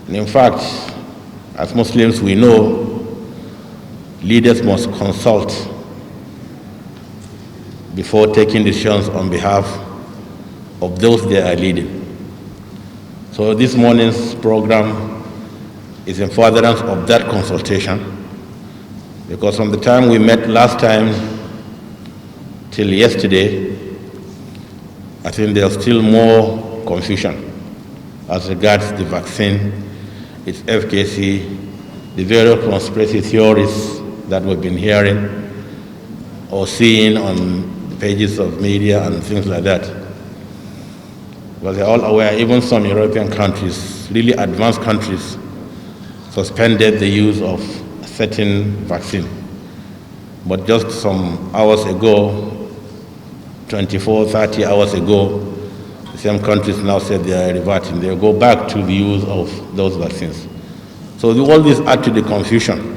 And in fact, as Muslims, we know leaders must consult before taking decisions on behalf of those they are leading. So this morning's program is in furtherance of that consultation, because from the time we met last time till yesterday, I think there's still more confusion as regards the vaccine, its efficacy, the various conspiracy theories that we've been hearing or seeing on pages of media and things like that. Well, they're all aware, even some European countries, really advanced countries, suspended the use of a certain vaccine. But just some hours ago, 24, 30 hours ago, the same countries now said they are reverting. They'll go back to the use of those vaccines. So all this add to the confusion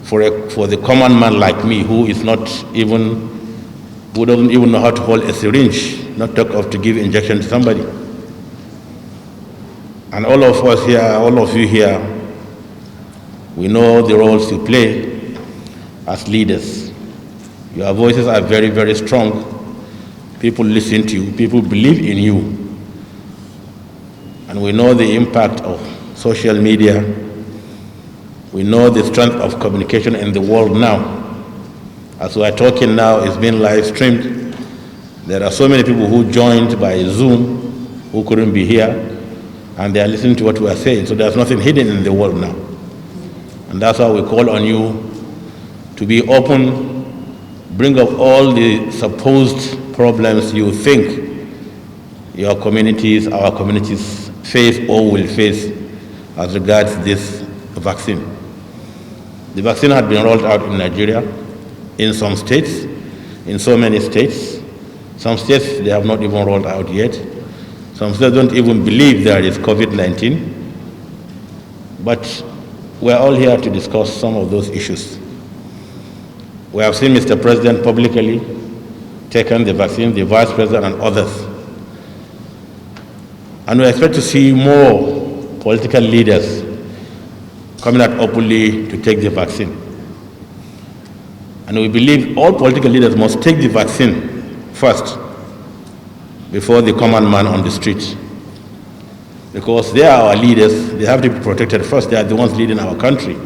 for the common man like me, who doesn't even know how to hold a syringe, not talk of to give injection to somebody. And all of us here, all of you here, we know the roles you play as leaders. Your voices are very, very strong. People listen to you, people believe in you. And we know the impact of social media. We know the strength of communication in the world now. As we are talking now, it's being live streamed. There are so many people who joined by Zoom who couldn't be here, and they are listening to what we are saying. So there's nothing hidden in the world now. And that's why we call on you to be open, bring up all the supposed problems you think your communities, our communities face or will face as regards this vaccine. The vaccine had been rolled out in Nigeria, in some states, in so many states. Some states, they have not even rolled out yet. Some states don't even believe there is COVID-19. But we're all here to discuss some of those issues. We have seen Mr. President publicly taken the vaccine, the Vice President and others. And we expect to see more political leaders coming out openly to take the vaccine. And we believe all political leaders must take the vaccine first before the common man on the street. Because they are our leaders, they have to be protected first. They are the ones leading our country.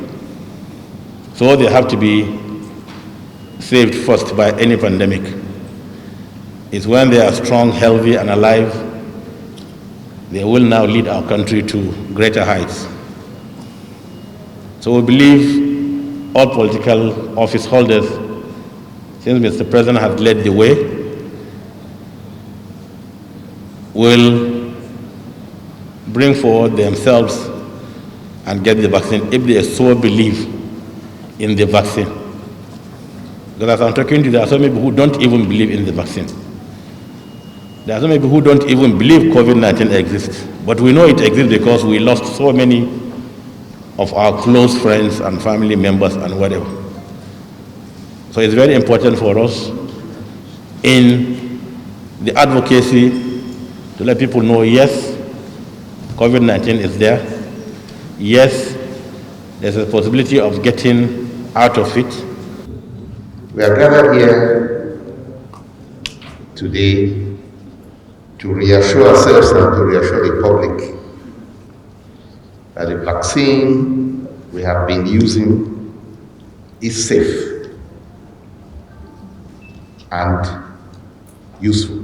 So they have to be saved first by any pandemic. It's when they are strong, healthy, and alive, they will now lead our country to greater heights. So we believe all political office holders, since Mr. President has led the way, will bring forward themselves and get the vaccine if they so believe in the vaccine. Because as I'm talking to you, there are some people who don't even believe in the vaccine. There are some people who don't even believe COVID-19 exists. But we know it exists because we lost so many of our close friends and family members and whatever. So it's very important for us in the advocacy to let people know, yes, COVID-19 is there. Yes, there's a possibility of getting out of it. We are gathered here today to reassure ourselves and to reassure the public that the vaccine we have been using is safe and useful.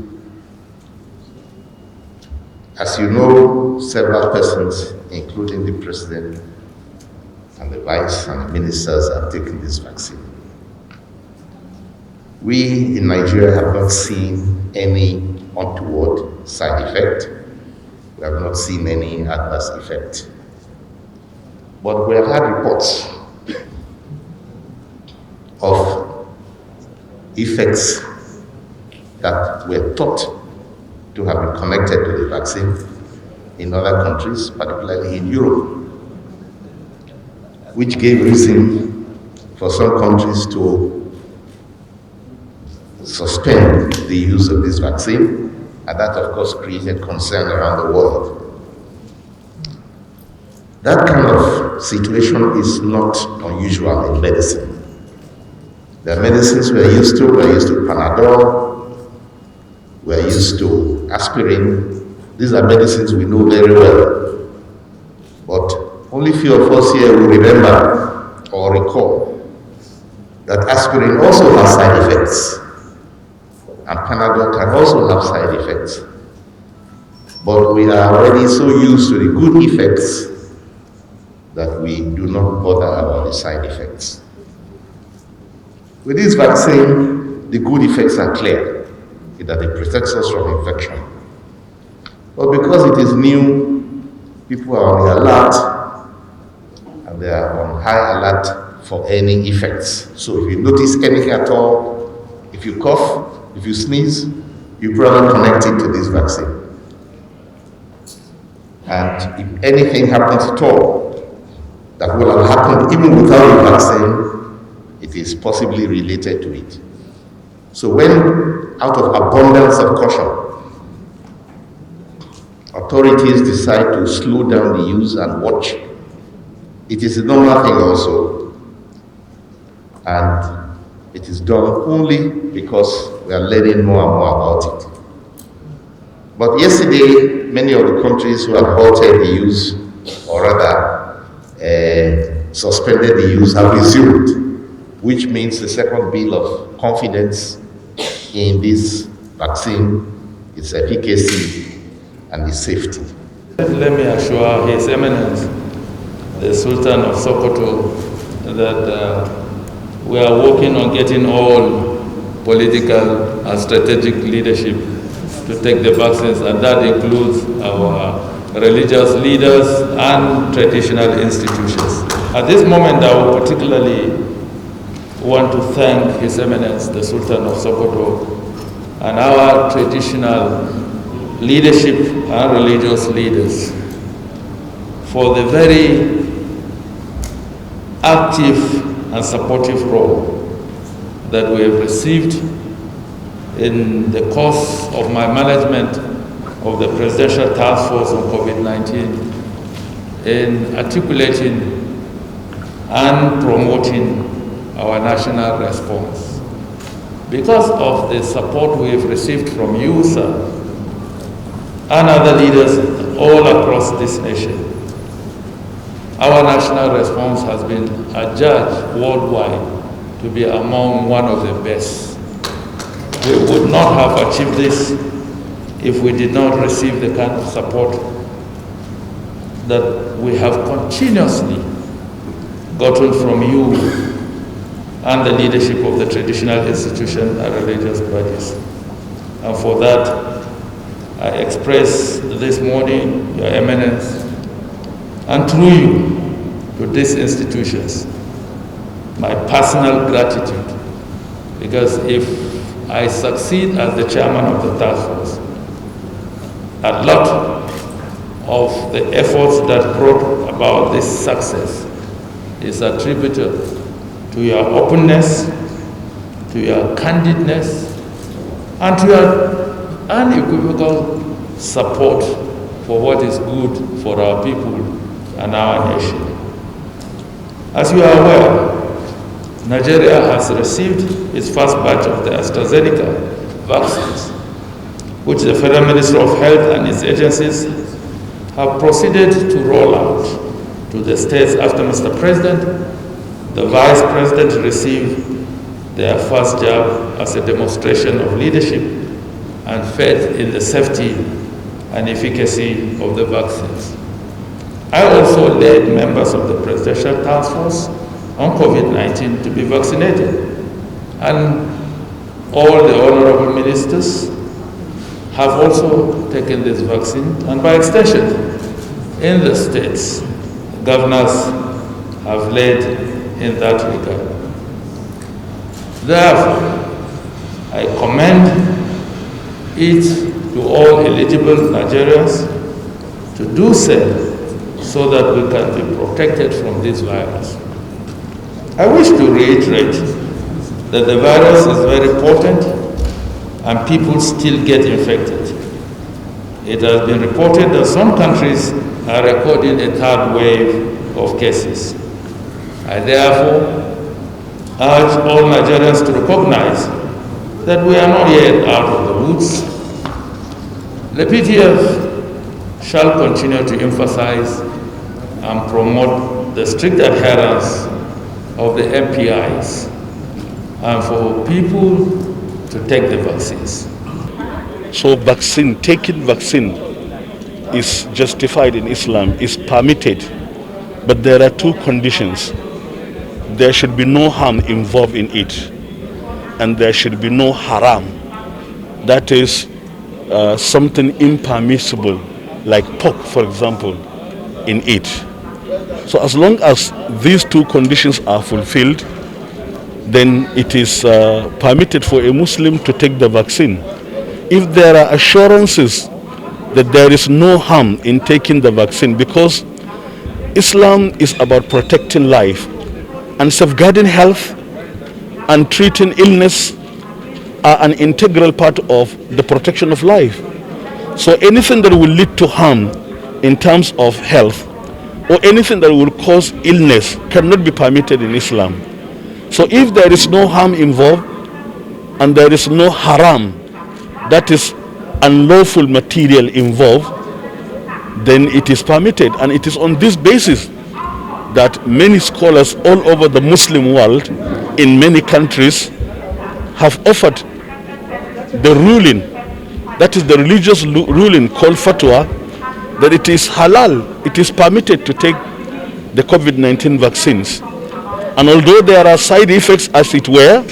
As you know, several persons, including the President and the Vice and the Ministers, have taken this vaccine. We in Nigeria have not seen any untoward side effect. We have not seen any adverse effect. But we have had reports of effects that were thought to have been connected to the vaccine in other countries, particularly in Europe, which gave reason for some countries to suspend the use of this vaccine, and that of course created concern around the world. That kind of situation is not unusual in medicine. The medicines we're used to Panadol, we're used to aspirin. These are medicines we know very well. But only few of us here will remember or recall that aspirin also has side effects, and Panadol can also have side effects. But we are already so used to the good effects that we do not bother about the side effects. With this vaccine, the good effects are clear, that it protects us from infection. But because it is new, people are on the alert, and they are on high alert for any effects. So if you notice anything at all, if you cough, if you sneeze, you probably connect it to this vaccine. And if anything happens at all that will have happened even without the vaccine, it is possibly related to it. So when, out of abundance of caution, authorities decide to slow down the use and watch, it is a normal thing also, and it is done only because we are learning more and more about it. But yesterday, many of the countries who had halted the use, or rather suspended the use, have resumed, which means the second bill of confidence in this vaccine, its efficacy and its safety. Let me assure His Eminence, the Sultan of Sokoto, that we are working on getting all political and strategic leadership to take the vaccines, and that includes our religious leaders and traditional institutions. At this moment, I would particularly want to thank His Eminence, the Sultan of Sokoto, and our traditional leadership and religious leaders for the very active and supportive role that we have received in the course of my management of the Presidential Task Force on COVID-19 in articulating and promoting our national response. Because of the support we have received from you, sir, and other leaders all across this nation, our national response has been adjudged worldwide to be among one of the best. We would not have achieved this if we did not receive the kind of support that we have continuously gotten from you and the leadership of the traditional institutions and religious bodies. And for that, I express this morning, Your Eminence, and through you to these institutions, my personal gratitude, because if I succeed as the chairman of the task force, a lot of the efforts that brought about this success is attributed to your openness, to your candidness, and to your unequivocal support for what is good for our people and our nation. As you are aware, Nigeria has received its first batch of the AstraZeneca vaccines, which the Federal Ministry of Health and its agencies have proceeded to roll out to the states after Mr. President, the Vice President received their first jab as a demonstration of leadership and faith in the safety and efficacy of the vaccines. I also led members of the Presidential Task Force on COVID-19 to be vaccinated, and all the honorable ministers have also taken this vaccine, and by extension, in the states, governors have led in that regard. Therefore, I commend it to all eligible Nigerians to do so that we can be protected from this virus. I wish to reiterate that the virus is very potent and people still get infected. It has been reported that some countries are recording a third wave of cases. I therefore urge all Nigerians to recognize that we are not yet out of the woods. The PTF shall continue to emphasize and promote the strict adherence of the MPIs and for people to take the vaccines. So taking vaccine is justified in Islam, is permitted, but there are two conditions. There should be no harm involved in it, and there should be no haram. That is something impermissible, like pork, for example, in it. So as long as these two conditions are fulfilled, then it is permitted for a Muslim to take the vaccine. If there are assurances that there is no harm in taking the vaccine, because Islam is about protecting life and safeguarding health, and treating illness are an integral part of the protection of life. So anything that will lead to harm in terms of health or anything that will cause illness cannot be permitted in Islam. So if there is no harm involved and there is no haram, that is unlawful material involved, then it is permitted. And it is on this basis that many scholars all over the Muslim world in many countries have offered the ruling, that is the religious ruling called fatwa, that it is halal, it is permitted to take the COVID-19 vaccines. And although there are side effects as it were,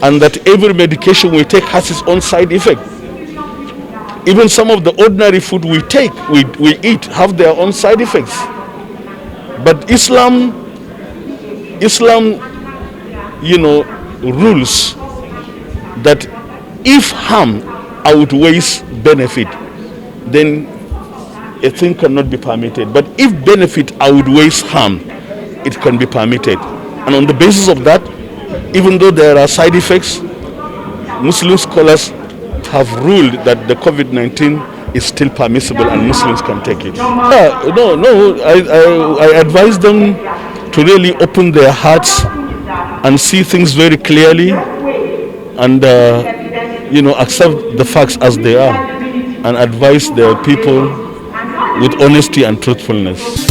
and that every medication we take has its own side effect, even some of the ordinary food we take, we eat, have their own side effects. But Islam, rules that if harm outweighs benefit, then a thing cannot be permitted. But if benefit outweighs harm, it can be permitted. And on the basis of that, even though there are side effects, Muslim scholars have ruled that the COVID-19 is still permissible and Muslims can take it. I advise them to really open their hearts and see things very clearly and accept the facts as they are and advise their people with honesty and truthfulness.